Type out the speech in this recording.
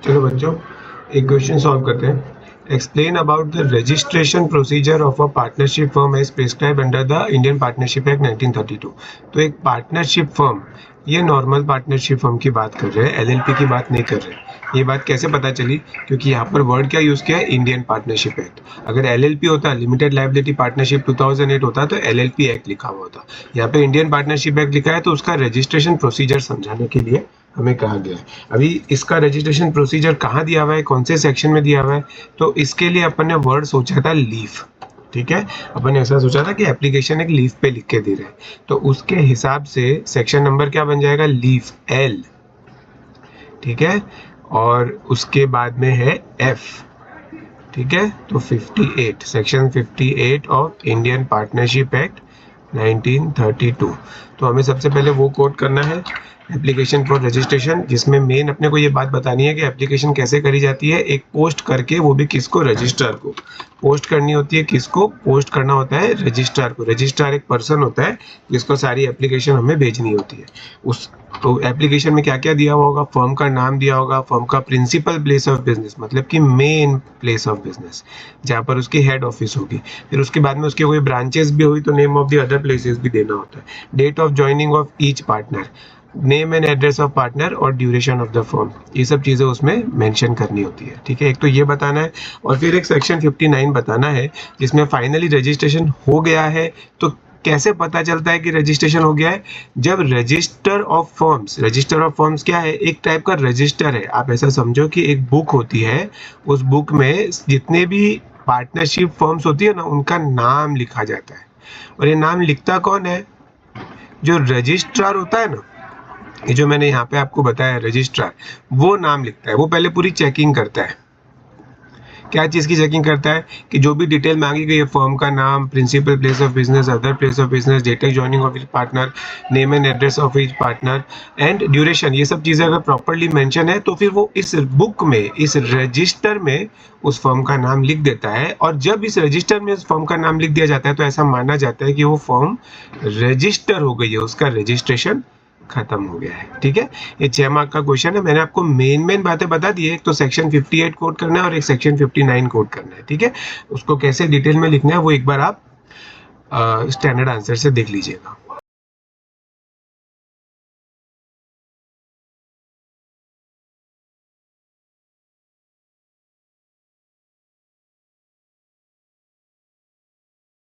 चलो बच्चों, एक क्वेश्चन सॉल्व करते हैं। Explain about the registration procedure of a partnership firm as prescribe under the Indian partnership act 1932। तो एक पार्टनरशिप फर्म, ये नॉर्मल पार्टनरशिप फर्म की बात कर रहे हैं, एलएलपी की बात नहीं कर रहे। ये बात कैसे पता चली? क्योंकि यहाँ पर वर्ड क्या यूज किया है? Indian partnership act. अगर एलएलपी होता, लिमिटेड लायबिलिटी पार्टनरशिप 2008 होता, तो एलएलपी एक्ट लिखा हुआ होता। यहाँ पे इंडियन पार्टनरशिप एक्ट लिखा है, तो उसका रजिस्ट्रेशन प्रोसीजर समझाने के लिए हमें कहा गया है। अभी इसका रजिस्ट्रेशन प्रोसीजर कहाँ दिया हुआ है, कौन से सेक्शन में दिया हुआ है? तो इसके लिए अपन ने वर्ड सोचा था लीफ। ठीक है, अपन ने ऐसा सोचा था कि एप्लीकेशन एक लीफ पे लिख के दे रहे हैं, तो उसके हिसाब से सेक्शन नंबर क्या बन जाएगा? Leaf L. ठीक है, और उसके बाद में है एफ। ठीक है, तो 58, section 58 of Indian partnership act 1932। तो हमें सबसे पहले वो कोड करना है, एप्लीकेशन फॉर रजिस्ट्रेशन, जिसमें मेन अपने को ये बात बतानी है कि एप्लीकेशन कैसे करी जाती है। एक पोस्ट करके, वो भी किसको? रजिस्ट्रार को पोस्ट करनी होती है। किसको पोस्ट करना होता है? रजिस्ट्रार को। रजिस्ट्रार एक पर्सन होता है जिसको सारी एप्लीकेशन हमें भेजनी होती है। उस तो एप्लीकेशन में क्या क्या दिया हुआ होगा? फर्म का नाम दिया होगा, फर्म का प्रिंसिपल प्लेस ऑफ बिजनेस मतलब कि मेन प्लेस ऑफ बिजनेस, जहाँ पर उसकी हेड ऑफिस होगी। फिर उसके बाद में उसके कोई ब्रांचेस भी हुई तो name of the other places भी देना होता है। Date of joining of each partner, name and address of partner और ड्यूरेशन ऑफ द फर्म, ये सब चीज़ें उसमें मेंशन करनी होती है। ठीक है, एक तो ये बताना है, और फिर एक सेक्शन 59 बताना है जिसमें फाइनली रजिस्ट्रेशन हो गया है। तो कैसे पता चलता है कि रजिस्ट्रेशन हो गया है? जब रजिस्टर ऑफ फर्म्स क्या है? एक टाइप का रजिस्टर है। आप ऐसा समझो कि एक बुक होती है, उस बुक में जितने भी पार्टनरशिप फर्म्स होती है ना, उनका नाम लिखा जाता है। और ये नाम लिखता कौन है? जो रजिस्ट्रार होता है ना, ये जो मैंने यहाँ पे आपको बताया रजिस्ट्रार, वो नाम लिखता है। वो पहले पूरी चेकिंग करता है। क्या चीज़ की चेकिंग करता है? कि जो भी डिटेल मांगी गई है, फर्म का नाम, principal place of business, other place of business, date of joining of each partner, name and address of each partner and duration, ये सब चीज़ें अगर प्रॉपर्ली मेंशन है तो फिर वो इस बुक में, इस रजिस्टर में उस फर्म का नाम लिख देता है। और जब इस रजिस्टर में उस फर्म का नाम लिख दिया जाता है तो ऐसा माना जाता है कि वो फर्म रजिस्टर हो गई है, उसका रजिस्ट्रेशन खत्म हो गया है। ठीक है, ये 6 मार्क का क्वेश्चन है। मैंने आपको मेन बातें बता दी है। एक तो सेक्शन 58 कोड करना है और एक सेक्शन 59 कोड करना है। ठीक है, उसको कैसे डिटेल में लिखना है वो एक बार आप स्टैंडर्ड आंसर से देख लीजिएगा।